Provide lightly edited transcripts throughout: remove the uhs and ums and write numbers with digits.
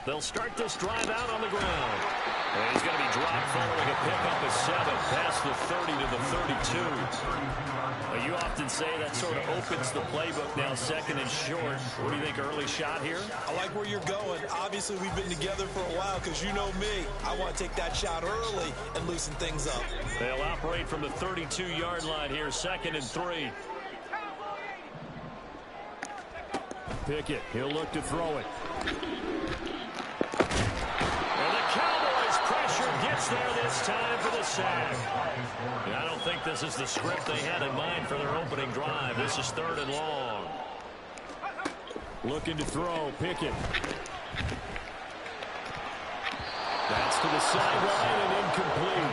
They'll start this drive out on the ground. And he's going to be dropped following a pickup of 7 past the 30 to the 32. Well, you often say that sort of opens the playbook now, second and short. What do you think, early shot here? I like where you're going. Obviously, we've been together for a while because you know me. I want to take that shot early and loosen things up. They'll operate from the 32-yard line here, second and 3. Pickett, he'll look to throw it. And the Cowboys pressure gets there this time for the sack. And I don't think this is the script they had in mind for their opening drive. This is 3rd and long. Looking to throw, Pickett. That's to the sideline and incomplete.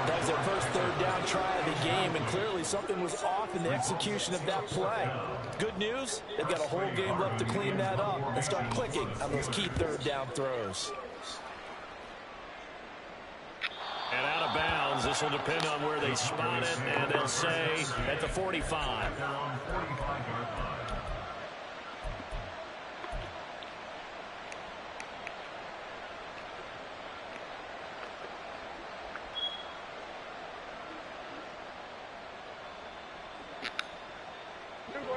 That was their first 3rd down try of the game, and clearly something was off in the execution of that play. Good news, they've got a whole game left to clean that up and start clicking on those key 3rd down throws. And out of bounds. This will depend on where they spot it, and they'll say at the 45.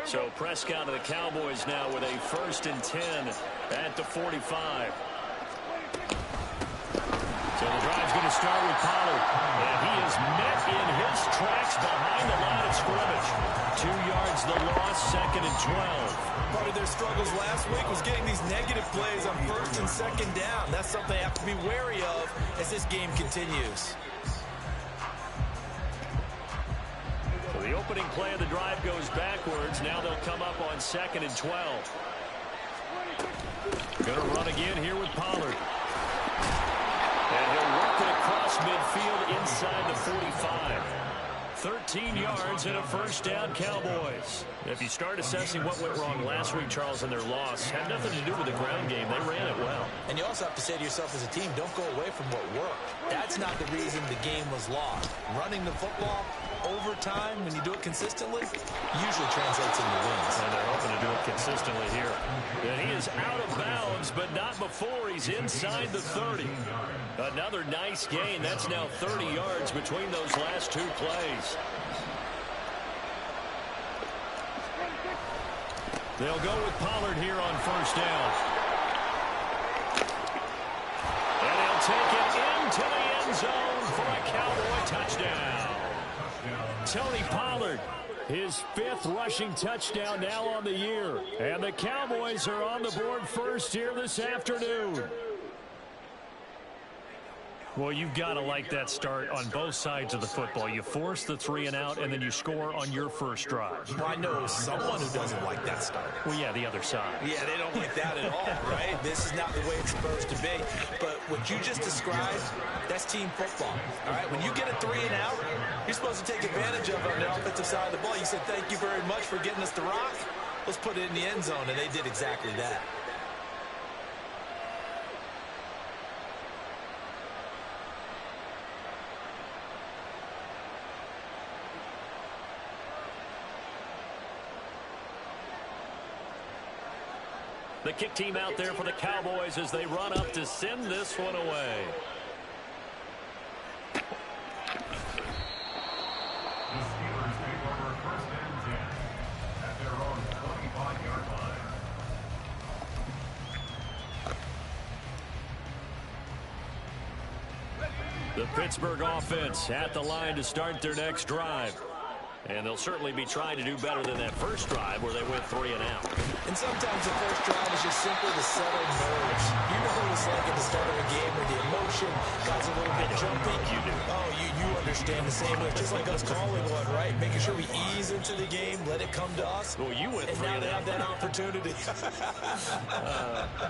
So Prescott of the Cowboys now with a 1st and 10 at the 45. So the drive's going to start with Pollard. And he is met in his tracks behind the line of scrimmage. 2 yards the loss, 2nd and 12. Part of their struggles last week was getting these negative plays on 1st and 2nd down. That's something they have to be wary of as this game continues. The opening play of the drive goes backwards. Now they'll come up on 2nd and 12. Going to run again here with Pollard. And he'll work it across midfield inside the 45. 13 yards and a 1st down, Cowboys. If you start assessing what went wrong last week, Charles, in their loss, had nothing to do with the ground game. They ran it well. And you also have to say to yourself as a team, don't go away from what worked. That's not the reason the game was lost. Running the football over time, when you do it consistently, usually translates into wins. And they're hoping to do it consistently here. And he is out of bounds, but not before he's inside the 30. Another nice gain. That's now 30 yards between those last 2 plays. They'll go with Pollard here on 1st down. And he'll take it into the end zone for a Cowboy touchdown. Tony Pollard, his 5th rushing touchdown now on the year. And the Cowboys are on the board first here this afternoon. Well, you've got to like that start on both sides of the football. You force the 3 and out, and then you score on your first drive. Well, I know someone who doesn't like that start. Well, yeah, the other side. Yeah, they don't like that at all, right? This is not the way it's supposed to be. But what you just described, that's team football, all right? When you get a 3 and out, you're supposed to take advantage of it on the offensive side of the ball. You said, thank you very much for getting us the rock. Let's put it in the end zone, and they did exactly that. The kick team out there for the Cowboys as they run up to send this one away. The Steelers take over 1st and 10 at their own 25-yard line. The Pittsburgh offense at the line to start their next drive. And they'll certainly be trying to do better than that first drive where they went 3 and out. And sometimes the first drive is just simply to settle nerves. You know what it's like at the start of a game where the emotion got a little bit jumpy. You do. Oh, you understand the same way. Just like us calling one, right? Making sure we ease into the game, let it come to us. Well, you went 3 and and now out. they have that opportunity.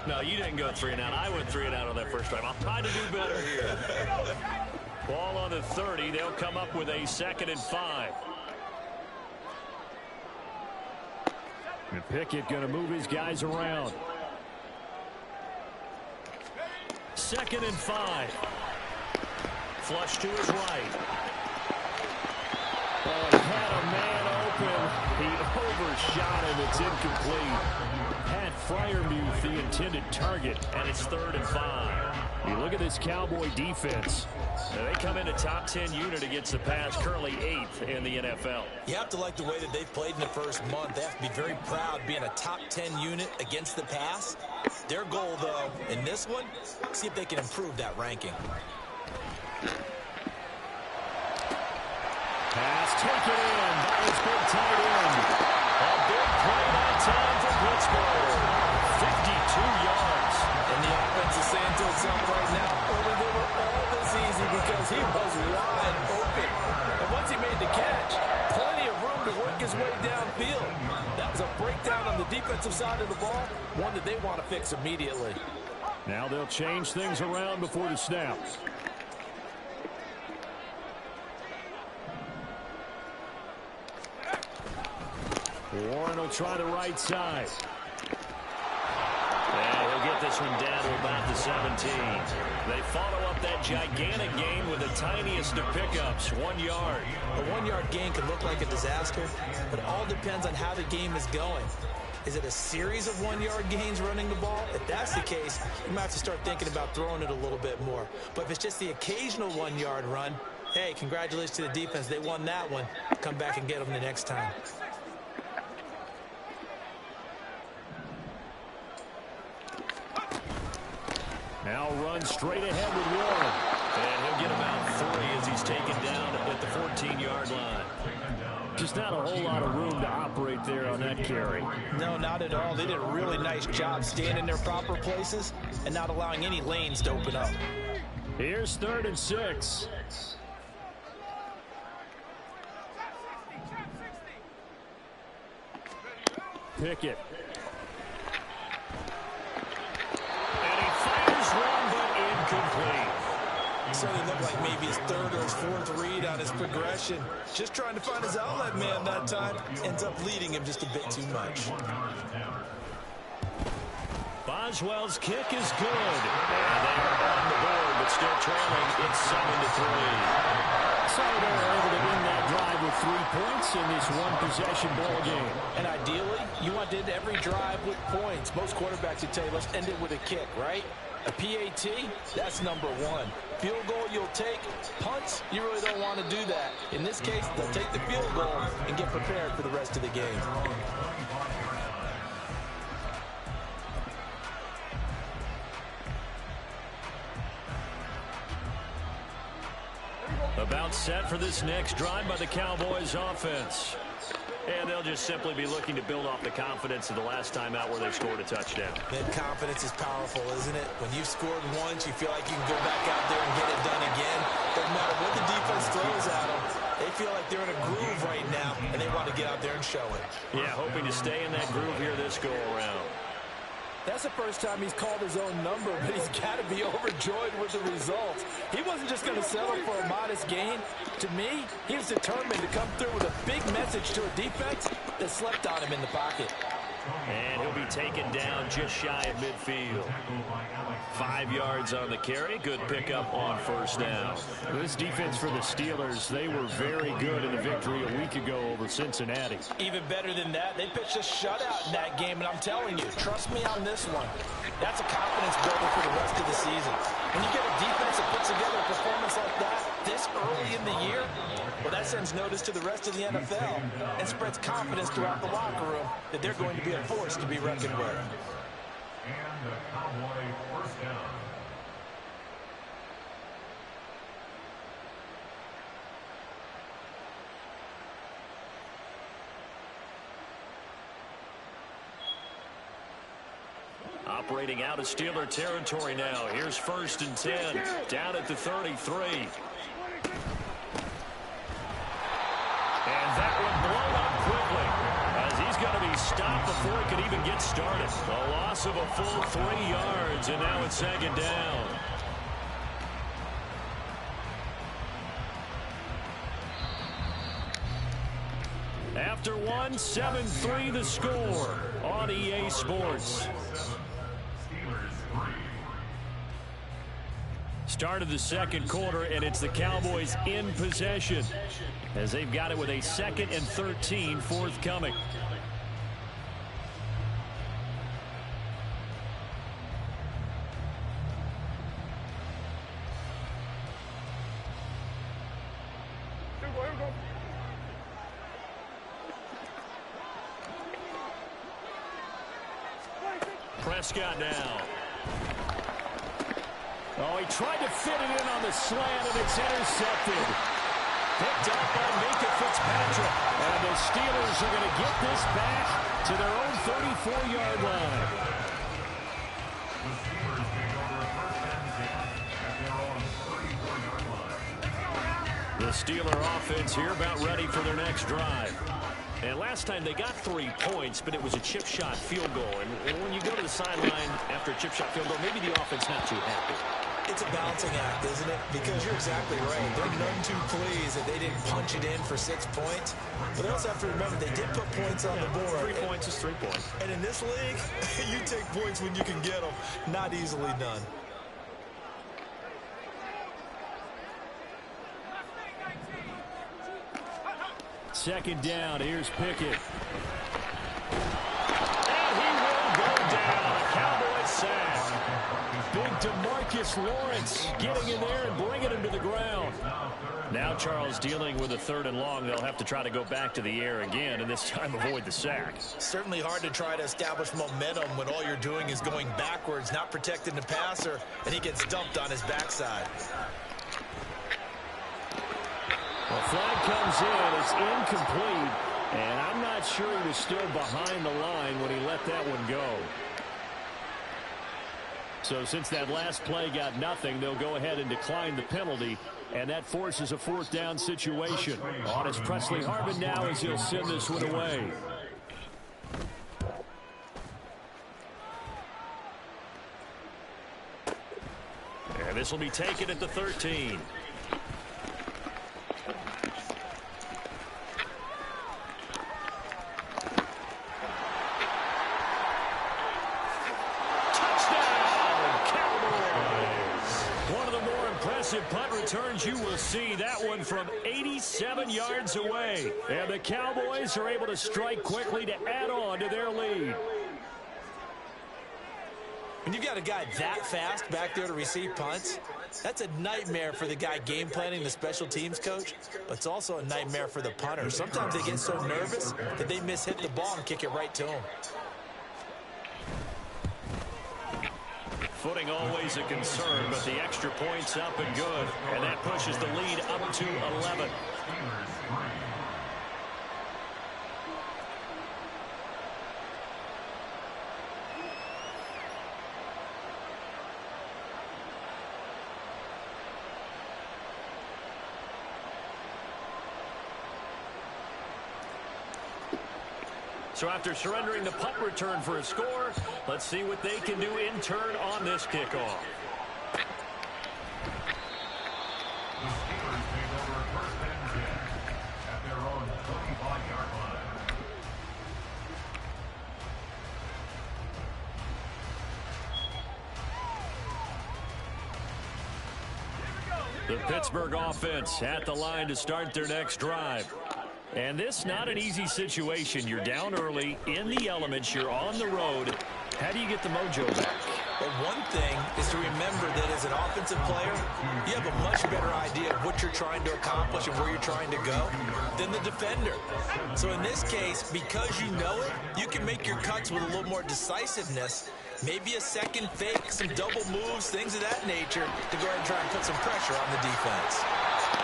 No, you didn't go 3 and out. I went 3 and out on that first drive. I'll try to do better here. Ball on the 30. They'll come up with a 2nd and 5. And Pickett going to move his guys around. 2nd and 5. Flush to his right. Oh, he had a man open. He overshot him. It's incomplete. Had Freiermuth the intended target, and it's 3rd and 5. You look at this Cowboy defense. Now they come in a top 10 unit against the pass, currently 8th in the NFL. You have to like the way that they've played in the first month. They have to be very proud being a top 10 unit against the pass. Their goal, though, in this one, see if they can improve that ranking. Pass taken in by his big tight end. A big play that time for Pittsburgh. 52 yards. And the offense is saying to itself right now, only they were all this easy because he was wide open. And once he made the catch, plenty of room to work his way downfield. That was a breakdown on the defensive side of the ball, one that they want to fix immediately. Now they'll change things around before the snap. Warren will try the right side. And he'll get this one down to about the 17. They follow up that gigantic gain with the tiniest of pickups, 1 yard. A 1-yard gain can look like a disaster, but it all depends on how the game is going. Is it a series of 1-yard gains running the ball? If that's the case, you might have to start thinking about throwing it a little bit more. But if it's just the occasional 1-yard run, hey, congratulations to the defense. They won that one. Come back and get them the next time. Now run straight ahead with Warren. And he'll get about 3 as he's taken down at the 14-yard line. Just not a whole lot of room to operate there on that carry. No, not at all. They did a really nice job staying in their proper places and not allowing any lanes to open up. Here's 3rd and 6. Pickett. Certainly looked like maybe his 3rd or his 4th read on his progression. Just trying to find his outlet man that time. Ends up leading him just a bit too much. Boswell's kick is good. And they are on the board, but still trailing. It's 7-3. So they're able to win that drive with 3 points in this one-possession ball game. And ideally, you want to end every drive with points. Most quarterbacks would tell you, let's end it with a kick, right? A PAT, that's number 1. Field goal you'll take. Punts, you really don't want to do that. In this case, they'll take the field goal and get prepared for the rest of the game. About set for this next drive by the Cowboys offense. And they'll just simply be looking to build off the confidence of the last time out where they scored a touchdown. That confidence is powerful, isn't it? When you've scored once, you feel like you can go back out there and get it done again. Doesn't matter what the defense throws at them. They feel like they're in a groove right now, and they want to get out there and show it. Yeah, hoping to stay in that groove here this go-around. That's the first time he's called his own number, but he's got to be overjoyed with the results. He wasn't just going to settle for a modest gain. To me, he was determined to come through with a big message to a defense that slept on him in the pocket. And he'll be taken down just shy of midfield. 5 yards on the carry. Good pickup on 1st down. This defense for the Steelers, they were very good in the victory a week ago over Cincinnati. Even better than that, they pitched a shutout in that game, and I'm telling you, trust me on this one. That's a confidence builder for the rest of the season. When you get a defense that puts together a performance like that this early in the year, well, that sends notice to the rest of the NFL and spreads confidence throughout the locker room that they're going to be a force to be reckoned with. And the Cowboy 1st down. Operating out of Steeler territory now. Here's 1st and 10. Down at the 33. And that one blown up quickly, as he's going to be stopped before he could even get started. A loss of a full 3 yards, and now it's 2nd down. After one, 7-3 the score on EA Sports. Start of the 2nd quarter, and it's the Cowboys in possession as they've got it with a 2nd and 13 forthcoming. Prescott now. Oh, he tried to fit it in on the slant, and it's intercepted. Picked up by Minka Fitzpatrick. And the Steelers are going to get this back to their own 34-yard line. The Steelers take over first and 10 at their own 34-yard line. The Steeler offense here about ready for their next drive. And last time they got 3 points, but it was a chip shot field goal. And when you go to the sideline after a chip shot field goal, maybe the offense not too happy. It's a balancing act, isn't it? Because you're exactly right. They're none too pleased that they didn't punch it in for 6 points. But they also have to remember they did put points on the board. 3 points is 3 points. And in this league, you take points when you can get them. Not easily done. Second down. Here's Pickett. And he will go down. A Cowboy sack. Big DeMarcus Lawrence getting in there and bringing him to the ground. Now Charles dealing with a 3rd and long. They'll have to try to go back to the air again, and this time avoid the sack. Certainly hard to try to establish momentum when all you're doing is going backwards, not protecting the passer, and he gets dumped on his backside. Well, flag comes in. It's incomplete. And I'm not sure he was still behind the line when he let that one go. So since that last play got nothing, they'll go ahead and decline the penalty. And that forces a 4th down situation. On is Presley Harvin now as he'll send this one away. And this will be taken at the 13. Punt returns you will see. That one from 87 yards away. And the Cowboys are able to strike quickly to add on to their lead. When you've got a guy that fast back there to receive punts, that's a nightmare for the guy game planning, the special teams coach, but it's also a nightmare for the punter. Sometimes they get so nervous that they hit the ball and kick it right to him. Footing always a concern, but the extra point's up and good. And that pushes the lead up to 11. So after surrendering the punt return for a score, let's see what they can do in turn on this kickoff. The Steelers take over first and 10 at their own 25-yard line. The Pittsburgh offense at the line to start their next drive. And this not an easy situation. You're down early, in the elements, you're on the road. How do you get the mojo back? Well, one thing is to remember that as an offensive player, you have a much better idea of what you're trying to accomplish and where you're trying to go than the defender. So in this case, because you know it, you can make your cuts with a little more decisiveness. Maybe a second fake, some double moves, things of that nature to go ahead and try and put some pressure on the defense.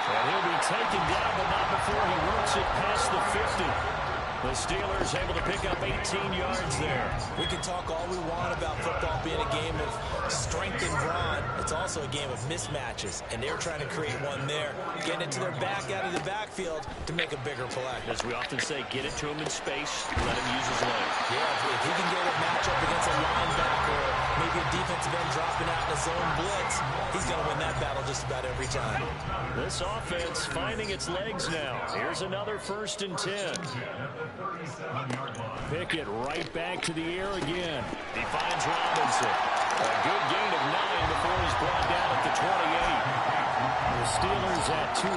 And he'll be taken down, but not before he works it past the 50. The Steelers able to pick up 18 yards there. We can talk all we want about football being a game of strength and brawn. It's also a game of mismatches, and they're trying to create one there, getting it to their back out of the backfield to make a bigger play. As we often say, get it to him in space, let him use his leg. Yeah, if he can get a matchup against a linebacker, or maybe a defensive end dropping out in a zone blitz, he's going to win that battle just about every time. This offense finding its legs now. Here's another 1st and 10. Pickett right back to the air again. He finds Robinson. A good gain of 9 before he's brought down at the 28. The Steelers at 2-1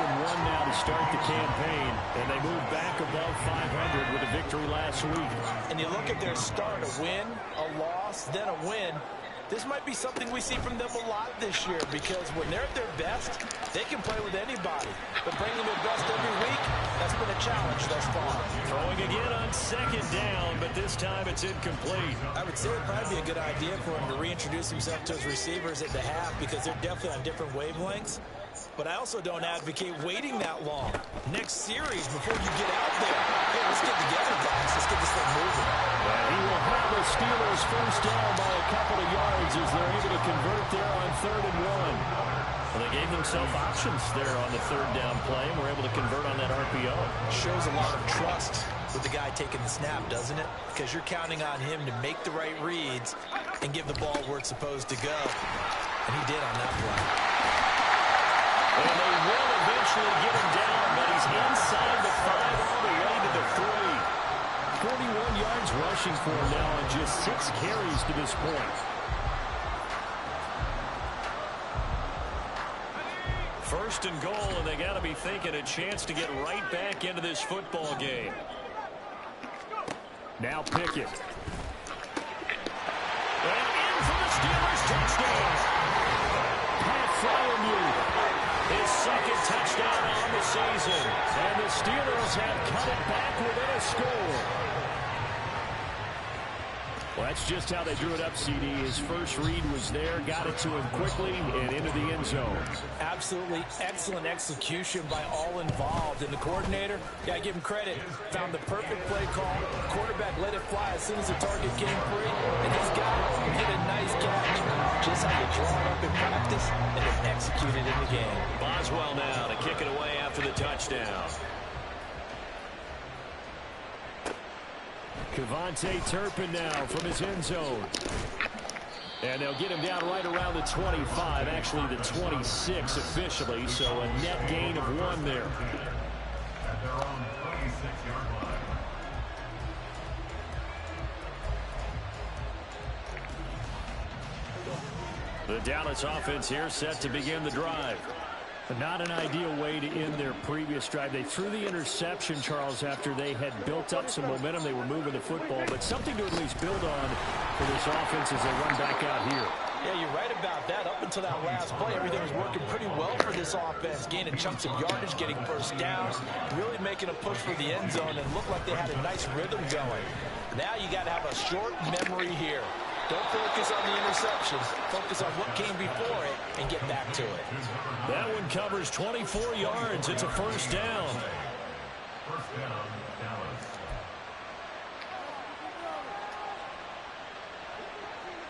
now to start the campaign, and they move back above 500 with a victory last week. And you look at their start, a win, a loss, then a win. This might be something we see from them a lot this year because when they're at their best, they can play with anybody. But bringing their best every week, that's been a challenge thus far. Throwing again on second down, but this time it's incomplete. I would say it would probably be a good idea for him to reintroduce himself to his receivers at the half because they're definitely on different wavelengths. But I also don't advocate waiting that long. Next series before you get out there. Hey, let's get together, guys. Let's get this thing moving. He will have the Steelers first down by a couple of yards as they're able to convert there on 3rd and 1. Well, they gave themselves options there on the 3rd down play and were able to convert on that RPO. Shows a lot of trust with the guy taking the snap, doesn't it? Because you're counting on him to make the right reads and give the ball where it's supposed to go. And he did on that play. And they will eventually get him down, but he's inside the 5 all the way to the 3. 41 yards rushing for him now on just 6 carries to this point. First and goal, and they got to be thinking a chance to get right back into this football game. Now Pickett. And in for the Steelers touchdown. Pat Fryermuth. His second touchdown on the season. And the Steelers have cut it back within a score. Well, that's just how they drew it up, CD. His first read was there, got it to him quickly, and into the end zone. Absolutely excellent execution by all involved. And the coordinator, got to give him credit, found the perfect play call. Quarterback let it fly as soon as the target came free. And this guy hit a nice catch. Just how you draw it up in practice and then execute it in the game. Boswell now to kick it away after the touchdown. Kevontae Turpin now from his end zone. And they'll get him down right around the 25, actually the 26 officially, so a net gain of 1 there. At their own 26-yard line. The Dallas offense here set to begin the drive. But not an ideal way to end their previous drive. They threw the interception, Charles, after they had built up some momentum. They were moving the football, but something to at least build on for this offense as they run back out here. Yeah, you're right about that. Up until that last play, everything was working pretty well for this offense. Gaining chunks of yardage, getting first downs, really making a push for the end zone, and looked like they had a nice rhythm going. Now you got to have a short memory here. Don't focus on the interceptions. Focus on what came before it and get back to it. That one covers 24 yards. It's a first down. First down, Dallas.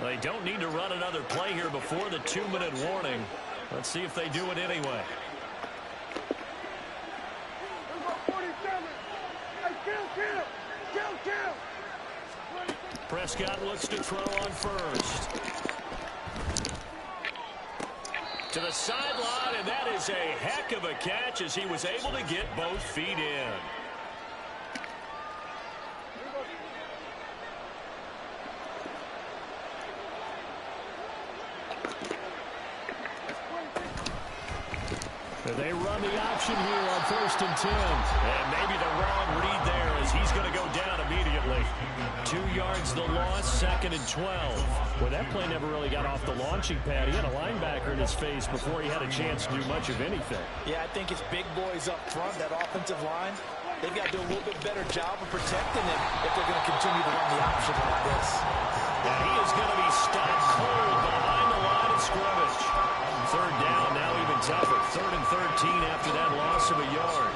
They don't need to run another play here before the 2-minute warning. Let's see if they do it anyway. Prescott looks to throw on first. To the sideline, and that is a heck of a catch as he was able to get both feet in. They run the option here on 1st and 10. And maybe the wrong read there as he's going to go down immediately. 2 yards the loss, 2nd and 12. Well, that play never really got off the launching pad. He had a linebacker in his face before he had a chance to do much of anything. Yeah, I think it's big boys up front, that offensive line. They've got to do a little bit better job of protecting him if they're going to continue to run the option like this. And he is going to be stopped cold behind the line of scrimmage. 3rd down, now even tougher. 3rd and 13 after that loss of a yard.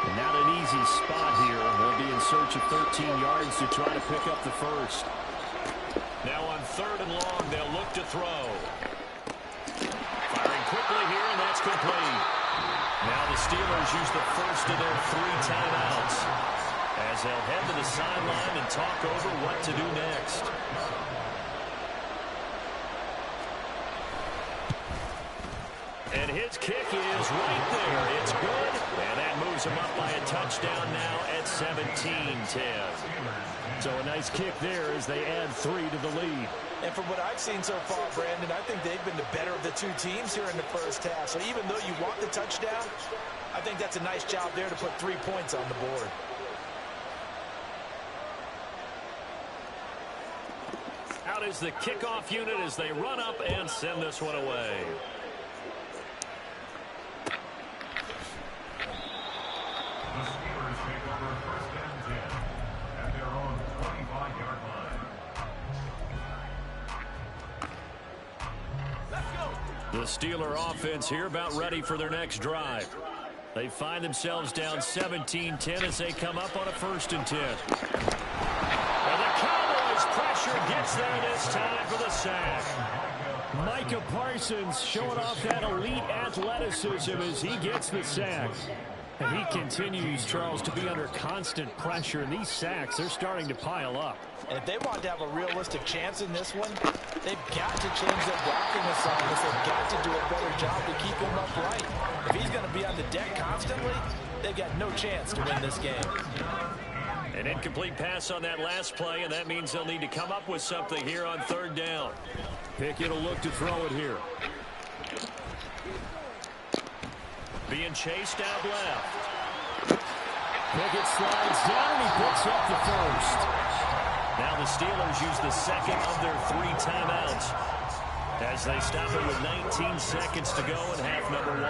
And not an easy spot here. They'll be in search of 13 yards to try to pick up the first. Now on 3rd and long, they'll look to throw. Firing quickly here, and that's complete. Now the Steelers use the first of their 3 timeouts as they'll head to the sideline and talk over what to do next. And his kick is right there. It's good, and that moves him up by a touchdown now at 17-10. So a nice kick there as they add 3 to the lead. And from what I've seen so far, Brandon, I think they've been the better of the two teams here in the first half. So even though you want the touchdown, I think that's a nice job there to put 3 points on the board. Out is the kickoff unit as they run up and send this one away. The Steelers take over first and 10 at their own 25-yard line. The Steeler offense here about ready for their next drive. They find themselves down 17-10 as they come up on a 1st and 10. And the Cowboys pressure gets there this time for the sack. Micah Parsons showing off that elite athleticism as he gets the sack. And he continues, Charles, to be under constant pressure. And these sacks, they're starting to pile up. And if they want to have a realistic chance in this one, they've got to change their blocking assignments. They've got to do a better job to keep him upright. If he's going to be on the deck constantly, they've got no chance to win this game. An incomplete pass on that last play, and that means they'll need to come up with something here on 3rd down. Pickett will look to throw it here. Being chased out left. Pickett slides down, and he picks up the 1st. Now the Steelers use the 2nd of their 3 timeouts as they stop it with 19 seconds to go in half number 1.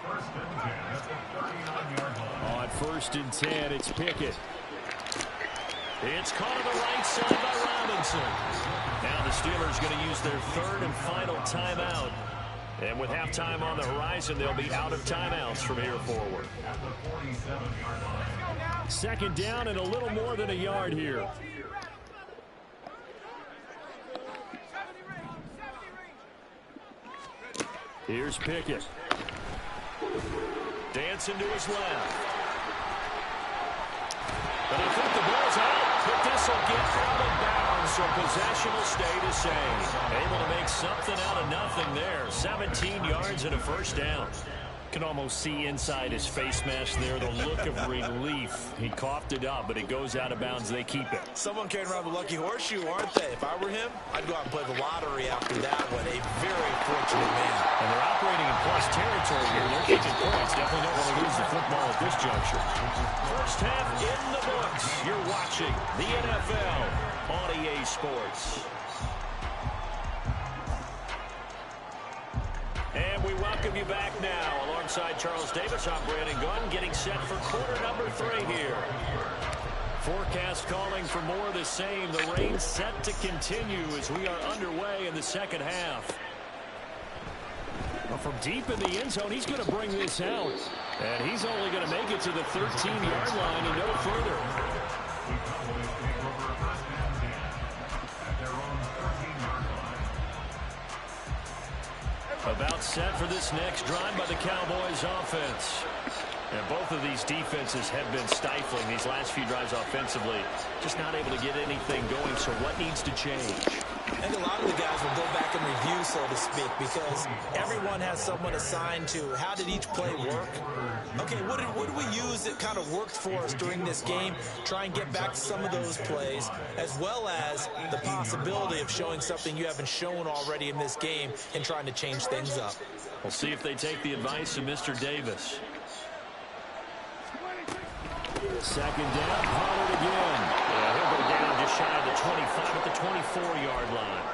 First and 10 at the 39-yard line. On 1st and 10, it's Pickett. It's caught on the right side by Robinson. Now the Steelers going to use their 3rd and final timeout. And with halftime on the horizon, they'll be out of timeouts from here forward. At the 47-yard line. 2nd down and a little more than a yard here. Here's Pickett. Dancing to his left. But I think the ball's out. But this will get out of bounds, so possession will stay the same. Able to make something out of nothing there. 17 yards and a 1st down. Can almost see inside his face mask there the look of relief. He coughed it up, but it goes out of bounds. They keep it. Someone carrying around the lucky horseshoe, aren't they? If I were him, I'd go out and play the lottery after that one. A very fortunate man. And they're operating in plus territory here. They're kicking points. Definitely don't want to lose the football at this juncture. First half in the books. You're watching the NFL on EA Sports. And we welcome you back now. Alongside Charles Davis, I'm Brandon Gunn, getting set for quarter number 3 here. Forecast calling for more of the same. The rain set to continue as we are underway in the 2nd half. Well, from deep in the end zone, he's going to bring this out. And he's only going to make it to the 13-yard line and no further. The Cowboys take over first and 10 at their own 13-yard line. About set for this next drive by the Cowboys offense. And both of these defenses have been stifling these last few drives offensively. Just not able to get anything going, so what needs to change? I think a lot of the guys will go back and review, so to speak, because everyone has someone assigned to how did each play work. Okay, what did we use that kind of worked for us during this game? Try and get back to some of those plays, as well as the possibility of showing something you haven't shown already in this game and trying to change things up. We'll see if they take the advice of Mr. Davis. 2nd down, Pollard again. Yeah, he'll go down just shy of the 25 at the 24-yard line.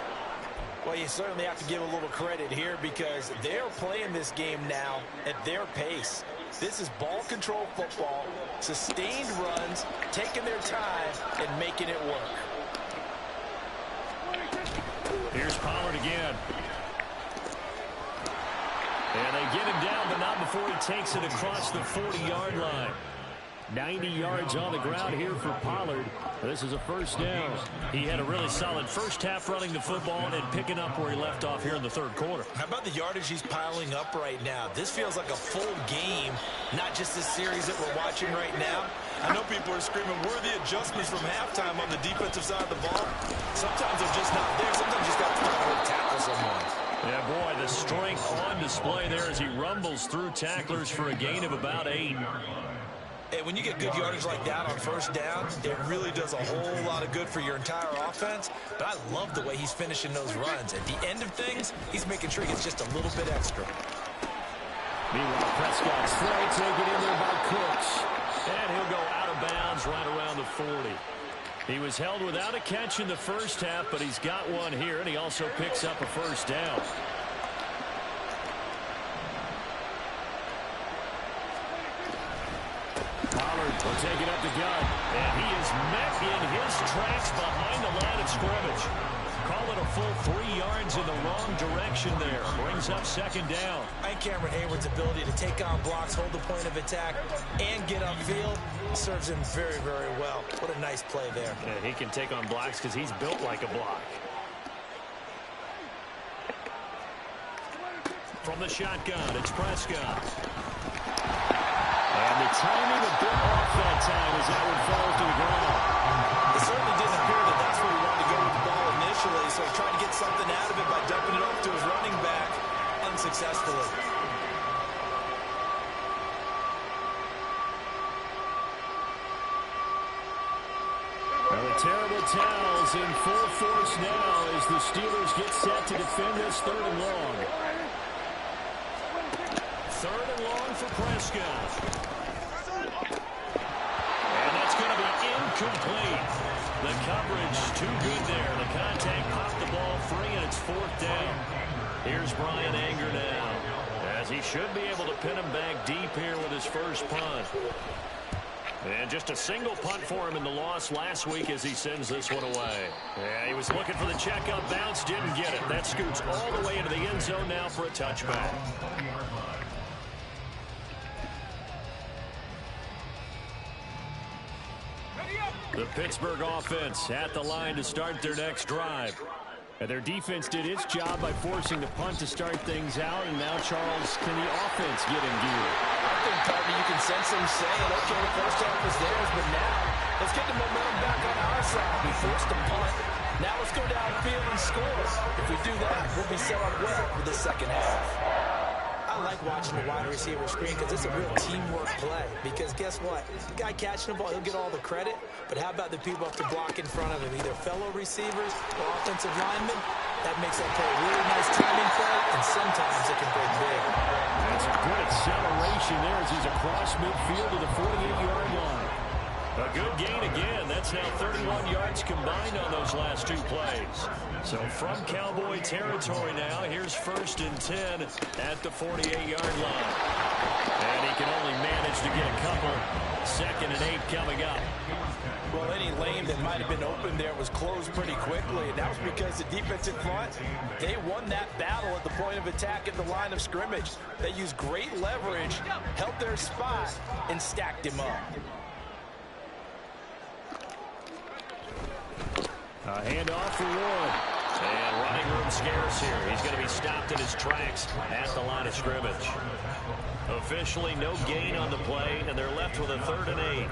Well, you certainly have to give a little credit here because they're playing this game now at their pace. This is ball control football, sustained runs, taking their time and making it work. Here's Pollard again. And they get him down, but not before he takes it across the 40-yard line. 90 yards on the ground here for Pollard. This is a 1st down. He had a really solid first half running the football and picking up where he left off here in the 3rd quarter. How about the yardage he's piling up right now? This feels like a full game, not just this series that we're watching right now. I know people are screaming, where are the adjustments from halftime on the defensive side of the ball? Sometimes they're just not there. Sometimes you just got to tackle someone. Yeah, boy, the strength on display there as he rumbles through tacklers for a gain of about 8. And when you get good yardage like that on first down, it really does a whole lot of good for your entire offense. But I love the way he's finishing those runs. At the end of things, he's making sure he gets just a little bit extra. Meanwhile, Prescott's throw taken in there by Cooks. And he'll go out of bounds right around the 40. He was held without a catch in the first half, but he's got one here, and he also picks up a first down. Pollard will take it up the gut, and he is met in his tracks behind the line of scrimmage. Call it a full 3 yards in the wrong direction there. Brings up second down. And Cameron Hayward's ability to take on blocks, hold the point of attack, and get upfield serves him very, very well. What a nice play there. And he can take on blocks because he's built like a block. From the shotgun, it's Prescott. And the timing a bit off that time as that one falls to the ground. It certainly didn't appear that that's where he wanted to go with the ball initially, so he tried to get something out of it by dumping it off to his running back unsuccessfully. Well, the terrible towels in full force now as the Steelers get set to defend this 3rd and long. 3rd and long for Prescott. And that's going to be incomplete. The coverage too good there. The contact popped the ball free, and it's 4th down. Here's Brian Anger now, as he should be able to pin him back deep here with his first punt. And just a single punt for him in the loss last week as he sends this one away. Yeah, he was looking for the checkup bounce, didn't get it. That scoots all the way into the end zone now for a touchback. The Pittsburgh offense at the line to start their next drive. And their defense did its job by forcing the punt to start things out. And now, Charles, can the offense get in gear? I think, partner, you can sense them saying, okay, the first half was theirs, but now let's get the momentum back on our side. We forced a punt. Now let's go downfield and score. If we do that, we'll be set up well for the second half. I like watching the wide receiver screen because it's a real teamwork play. Because guess what? The guy catching the ball, he'll get all the credit. But how about the people up to block in front of him, either fellow receivers or offensive linemen? That makes that play a really nice timing play, and sometimes it can break big. That's a good acceleration there as he's across midfield to the 48-yard line. A good gain again. That's now 31 yards combined on those last 2 plays. So from Cowboy territory now, here's 1st and 10 at the 48-yard line. And he can only manage to get a couple. 2nd and 8 coming up. Well, any lane that might have been open there was closed pretty quickly, and that was because the defensive front, they won that battle at the point of attack at the line of scrimmage. They used great leverage, held their spot, and stacked him up. A handoff for Ward. And running room scarce here. He's going to be stopped in his tracks at the line of scrimmage. Officially no gain on the play, and they're left with a 3rd and 8.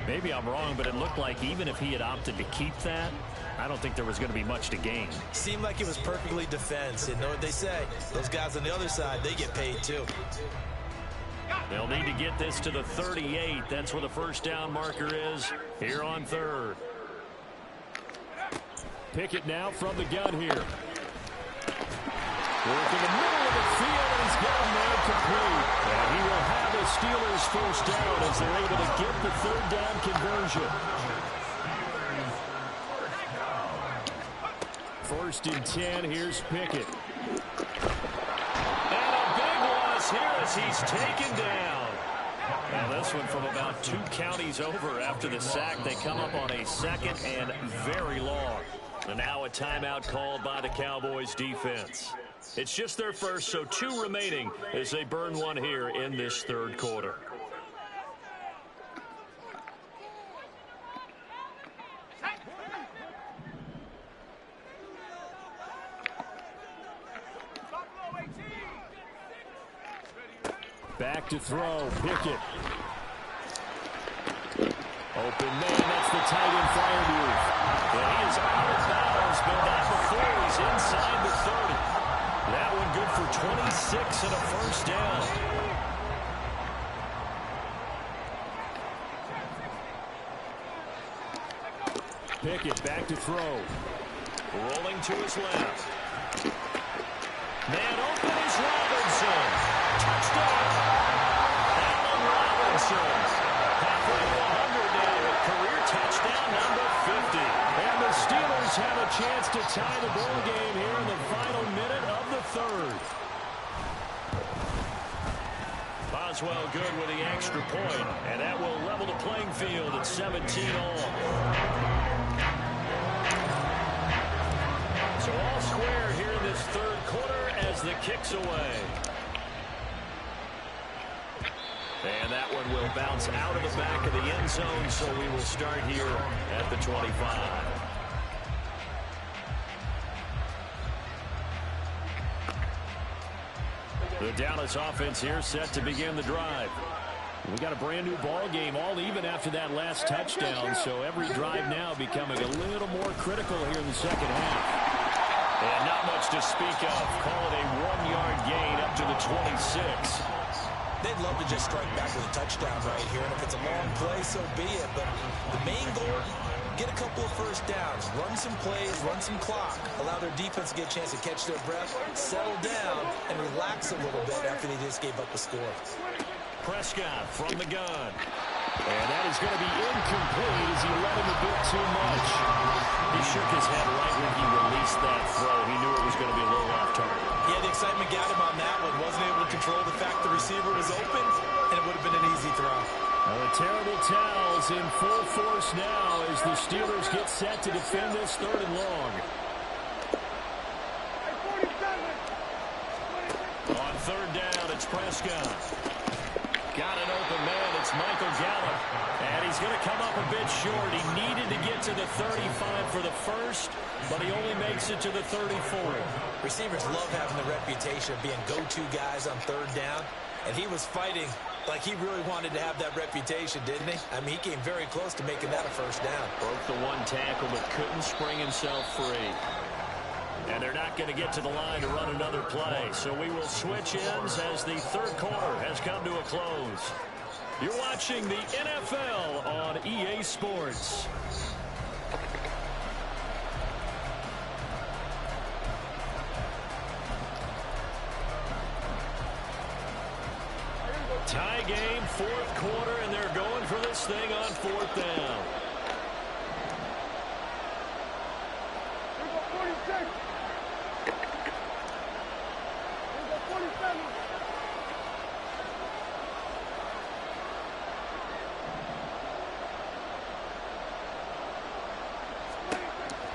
Maybe I'm wrong, but it looked like even if he had opted to keep that, I don't think there was going to be much to gain. Seemed like it was perfectly defensive. You know what they say? Those guys on the other side, they get paid too. They'll need to get this to the 38. That's where the first down marker is here on 3rd. Pickett now from the gun here. Work in the middle of the field, and he's got him there complete. And he will have the Steelers first down as they're able to get the 3rd down conversion. 1st and 10, here's Pickett. And a big loss here as he's taken down. And this one from about 2 counties over after the sack. They come up on a 2nd and very long. And now a timeout called by the Cowboys defense. It's just their first, so 2 remaining as they burn one here in this 3rd quarter. Back to throw, Pickett. Open man, that's the tight end Freiermuth. And he is out of bounds, but not before he's inside the 30. That one good for 26 and a first down. Pickett back to throw. Rolling to his left. Man open is Robinson. Touchdown. Allen Robinson. Halfway to 100 now with career touchdown number 50. And the Steelers have a chance to tie the ball game here in the final minute of the third. Boswell good with the extra point, and that will level the playing field at 17-all. So all square here in this third quarter as the kick's away. And that one will bounce out of the back of the end zone, so we will start here at the 25. The Dallas offense here set to begin the drive. We got a brand new ball game, all even after that last touchdown, so every drive now becoming a little more critical here in the second half. And not much to speak of. Call it a 1-yard gain up to the 26. They'd love to just strike back with a touchdown right here, and if it's a long play, so be it. But the main goal, get a couple of first downs, run some plays, run some clock, allow their defense to get a chance to catch their breath, settle down, and relax a little bit after they just gave up a score. Prescott from the gun. And that is going to be incomplete as he let him a bit too much. He shook his head right when he released that throw. He knew it was going to be a little off target. Yeah, the excitement got him on that one. Wasn't able to control the fact the receiver was open, and it would have been an easy throw. Well, the terrible towels in full force now as the Steelers get set to defend this third and long. On third down, it's Prescott. Got an open man. It's Michael Gallup. And he's going to come up a bit short. He needed to get to the 35 for the first, but he only makes it to the 34. Receivers love having the reputation of being go-to guys on third down, and he was fighting like he really wanted to have that reputation, didn't he? I mean, he came very close to making that a first down. Broke the one tackle, but couldn't spring himself free. And they're not going to get to the line to run another play. So we will switch ends as the third quarter has come to a close. You're watching the NFL on EA Sports. Tie game, fourth quarter, and they're going for this thing on fourth down.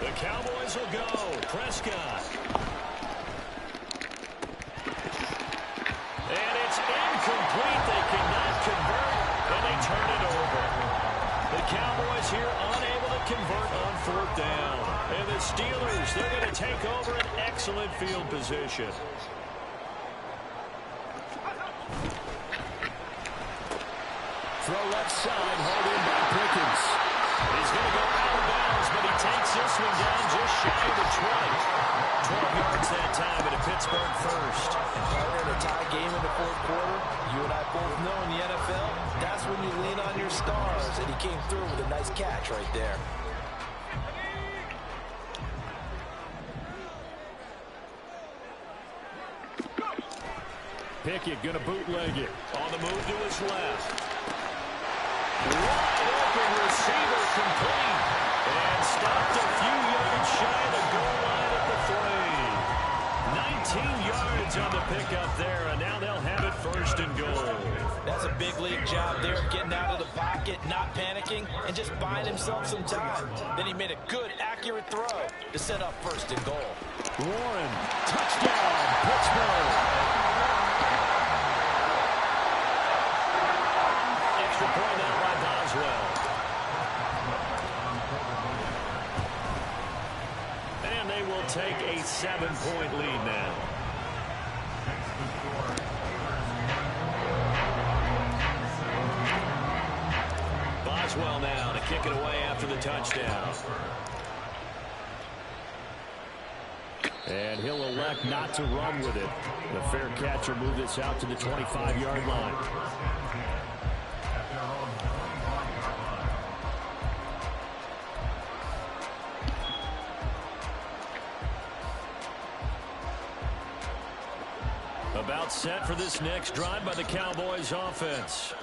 The Cowboys will go. Prescott. And it's incomplete. They cannot convert, and they turn it over. The Cowboys here unable to convert on fourth down. And the Steelers, they're going to take over an excellent field position. Throw left side, hauled in by Pickens. He's going to go out of bounds, but he takes this one down just shy of the 20. 12 yards that time, and a Pittsburgh first. And partner in a tie game in the fourth quarter, you and I both know in the NFL, that's when you lean on your stars, and he came through with a nice catch right there. Pickett going to bootleg it. On the move to his left. Wide open receiver complete. And stopped a few yards shy of the goal line at the 3. 19 yards on the pickup there, and now they'll have it first and goal. That's a big league job there, getting out of the pocket, not panicking, and just buying himself some time. Then he made a good, accurate throw to set up first and goal. Warren, touchdown, Pittsburgh. Extra point now by Boswell. And they will take a 7-point lead now. Boswell now to kick it away after the touchdown. And he'll elect not to run with it. The fair catch will move this out to the 25-yard line. About set for this next drive by the Cowboys offense.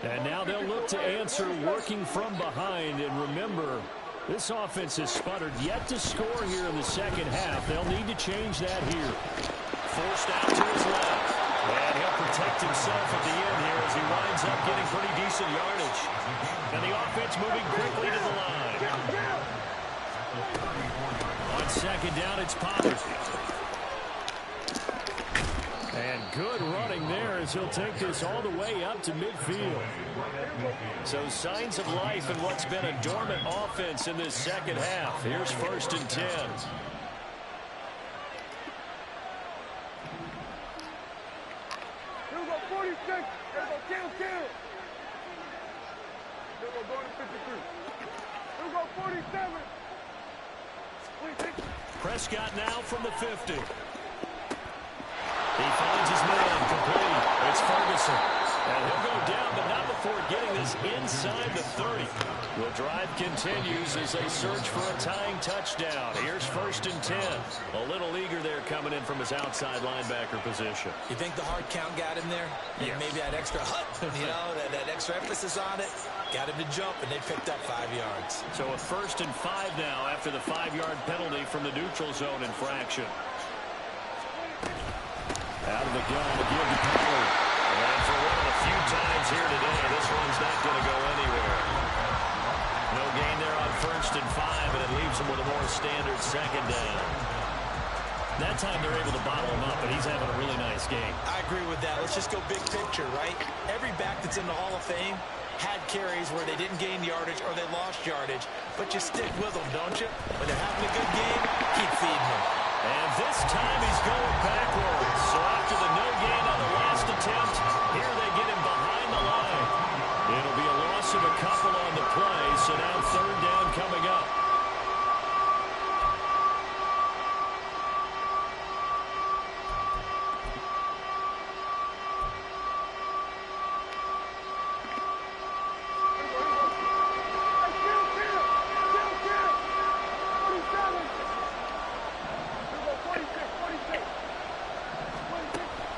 And now they'll look to answer working from behind. And remember, this offense has sputtered yet to score here in the second half. They'll need to change that here. Forced out to his left. And he'll protect himself at the end here as he winds up getting pretty decent yardage. And the offense moving quickly to the line. On second down, it's Pollard. And good running there as he'll take this all the way up to midfield. So signs of life in what's been a dormant offense in this second half. Here's 1st and 10. Here we go, 46. Here we go, kill. Here we go, going to 53. Here we go, 47. Prescott now from the 50. He finds his man complete. It's Ferguson. And he'll go down, but not before getting this inside the 30. The drive continues as they search for a tying touchdown. Here's 1st and 10. A little eager there coming in from his outside linebacker position. You think the hard count got him there? Yeah. And maybe that extra that extra emphasis on it got him to jump, and they picked up 5 yards. So a 1st and 5 now after the 5-yard penalty from the neutral zone infraction. Out of the gun to give to Pollard. And for one of the few times here today, this one's not going to go anywhere. No gain there on 1st and 5, and it leaves him with a more standard 2nd down. That time they're able to bottle him up, but he's having a really nice game. I agree with that. Let's just go big picture, right? Every back that's in the Hall of Fame had carries where they didn't gain yardage or they lost yardage, but you stick with them, don't you? When they're having a good game, keep feeding them. And this time he's going backwards. So after the no gain on the last attempt, here they get him behind the line. It'll be a loss of a couple on the play, so now 3rd down coming up.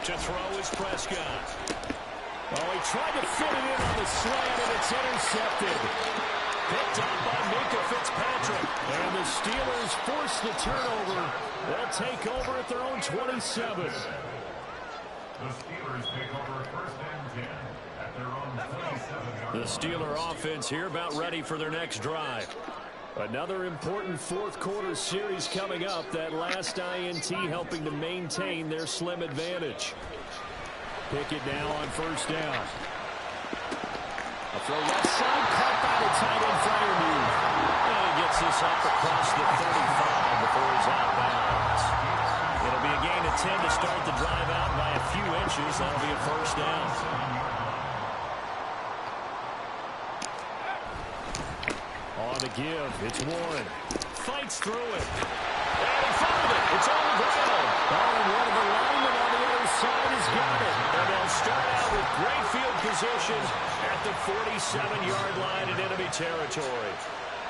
To throw is Prescott. Oh, he tried to fit it in on the slant, and it's intercepted. Picked up by Minka Fitzpatrick. And the Steelers force the turnover. They'll take over at their own 27. The Steelers take over 1st and 10 at their own 27-yard line. The Steeler offense here about ready for their next drive. Another important 4th quarter series coming up. That last INT helping to maintain their slim advantage. Pickett now on 1st down. A throw left side, caught by the tight end Freiermuth. And he gets this up across the 35 before he's out of bounds. It'll be a gain of 10 to start the drive out by a few inches. That'll be a 1st down. On the give, it's Warren. Fights through it. And he found it. It's on the ground. Oh, and one of the linemen on the other side has got it. And they'll start out with great field position at the 47-yard line in enemy territory.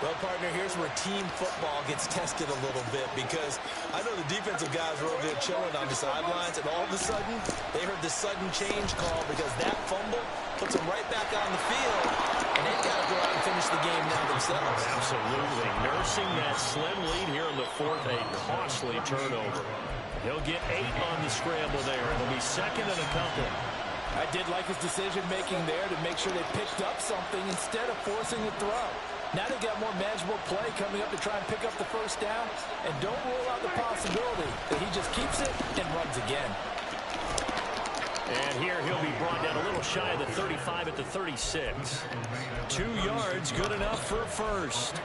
Well, partner, here's where team football gets tested a little bit, because I know the defensive guys were over there chilling on the sidelines, and all of a sudden, they heard the sudden change call because that fumble puts them right back on the field, and they've got to go out and finish the game now themselves. Absolutely. Nursing that slim lead here in the 4th, a costly turnover. He'll get 8 on the scramble there. It'll be 2nd and a couple. I did like his decision-making there to make sure they picked up something instead of forcing the throw. Now they got more manageable play coming up to try and pick up the 1st down, and don't rule out the possibility that he just keeps it and runs again. And here he'll be brought down a little shy of the 35 at the 36. 2 yards, good enough for a 1st.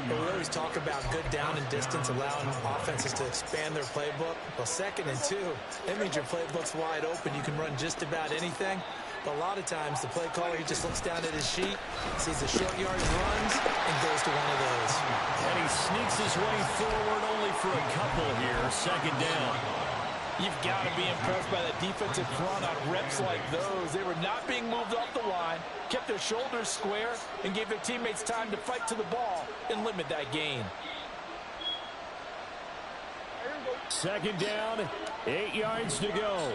Well, we always talk about good down and distance, allowing offenses to expand their playbook. Well, 2nd and 2, that means your playbook's wide open. You can run just about anything. But a lot of times, the play caller, he just looks down at his sheet, sees the short yardage runs, and goes to one of those. And he sneaks his way forward only for a couple here. 2nd down. You've got to be impressed by the defensive front on reps like those. They were not being moved off the line, kept their shoulders square, and gave their teammates time to fight to the ball and limit that gain. 2nd down, 8 yards to go.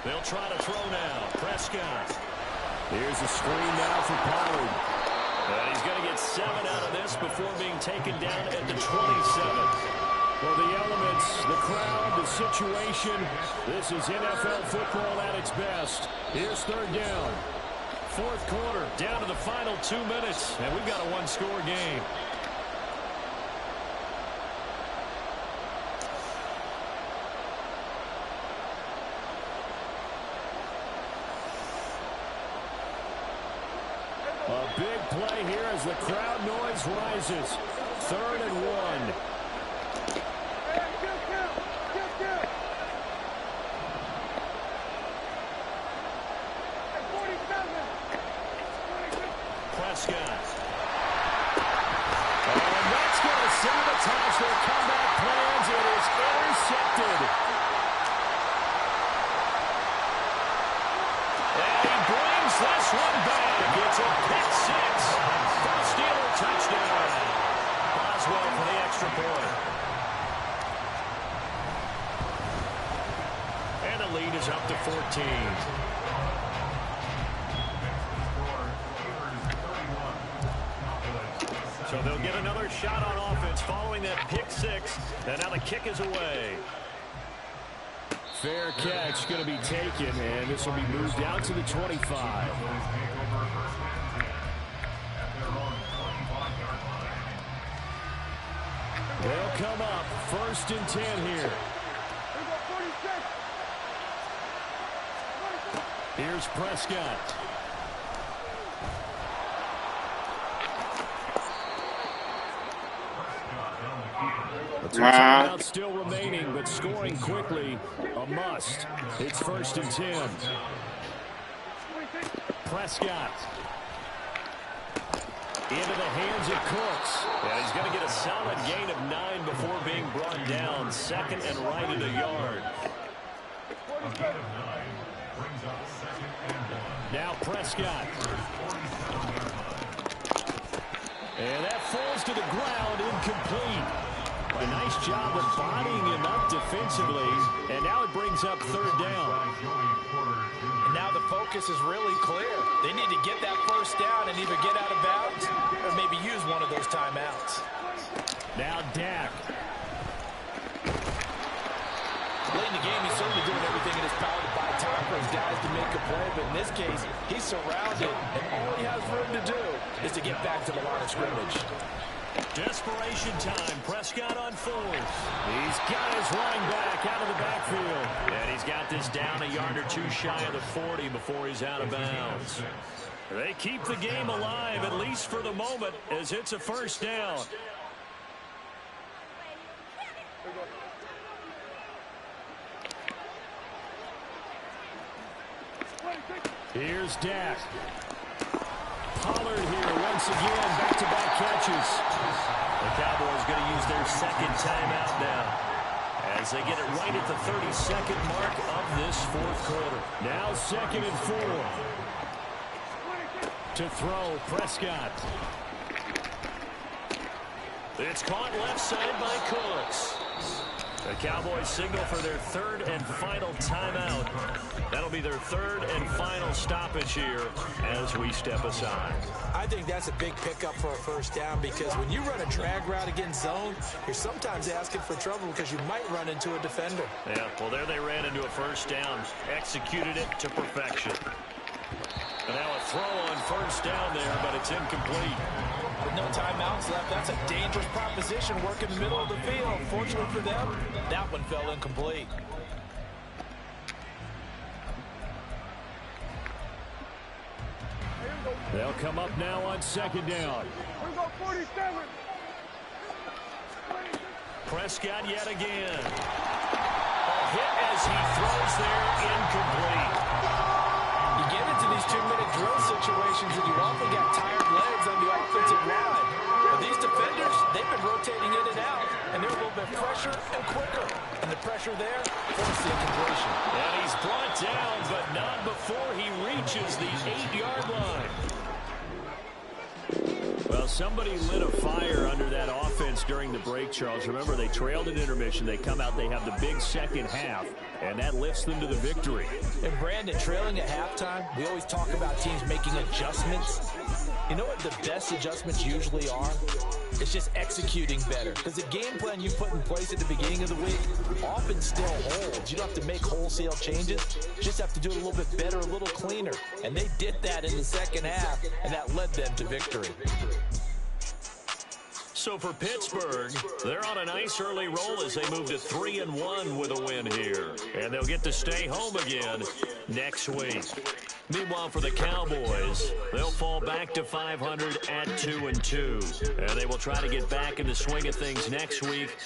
They'll try to throw now. Prescott. Here's a screen now for Pollard. And he's going to get 7 out of this before being taken down at the 27. Well, the elements, the crowd, the situation, this is NFL football at its best. Here's third down. Fourth quarter, down to the final 2 minutes, and we've got a one-score game. A big play here as the crowd noise rises. 3rd and 1. Prescott. And that's going to sabotage their comeback plans. It is intercepted. And he brings this one back. It's a pick 6 for the Steeler touchdown. Boswell for the extra point. And the lead is up to 14. So they'll get another shot on offense following that pick 6. And now the kick is away. Fair catch going to be taken, and this will be moved down to the 25. They'll come up 1st and 10 here. Here's Prescott. A timeout still remaining, but scoring quickly, a must. It's 1st and 10. Prescott. Into the hands of Cooks. And he's going to get a solid gain of 9 before being brought down. 2nd and right at a yard. Now Prescott. And that falls to the ground, incomplete. A nice job of bodying him up defensively, and now it brings up 3rd down. And now the focus is really clear. They need to get that 1st down and either get out of bounds or maybe use one of those timeouts. Now Dak. Late in the game, he's certainly doing everything in his power to buy time for his guys to make a play, but in this case, he's surrounded, and all he has room to do is to get back to the line of scrimmage. Desperation time. Prescott on 4th. He's got his running back out of the backfield. And he's got this down a yard or 2 shy of the 40 before he's out of bounds. They keep the game alive, at least for the moment, as it's a 1st down. Here's Dak. Pollard here once again, back-to-back catches. The Cowboys going to use their 2nd timeout now as they get it right at the 32nd mark of this 4th quarter. Now 2nd and 4. To throw, Prescott. It's caught left side by Cooks. The Cowboys signal for their 3rd and final timeout. That'll be their 3rd and final stoppage here as we step aside. I think that's a big pickup for a 1st down because when you run a drag route against zone, you're sometimes asking for trouble because you might run into a defender. Yeah, well, there they ran into a 1st down, executed it to perfection. And now a throw on 1st down there, but it's incomplete. With no timeouts left, that's a dangerous proposition. Work in the middle of the field. Fortunately for them, that one fell incomplete. They'll come up now on 2nd down. We go 47. Prescott yet again. A hit as he throws there, incomplete. You get into these 2-minute drill situations and you often got tired legs on the offensive line. But these defenders, they've been rotating in and out, and they're a little bit fresher and quicker. And the pressure there forced the incompletion. And he's brought down, but not before he reaches the 8-yard line. Well, Well, somebody lit a fire under that offense during the break, Charles. Remember, they trailed at intermission. They come out, they have the big second half, and that lifts them to the victory. And, Brandon, trailing at halftime, we always talk about teams making adjustments. You know what the best adjustments usually are? It's just executing better. Because the game plan you put in place at the beginning of the week often still holds. You don't have to make wholesale changes. You just have to do it a little bit better, a little cleaner. And they did that in the second half, and that led them to victory. So for Pittsburgh, they're on a nice early roll as they move to 3-1 with a win here. And they'll get to stay home again next week. Meanwhile, for the Cowboys, they'll fall back to 500 at 2-2. And they will try to get back in the swing of things next week.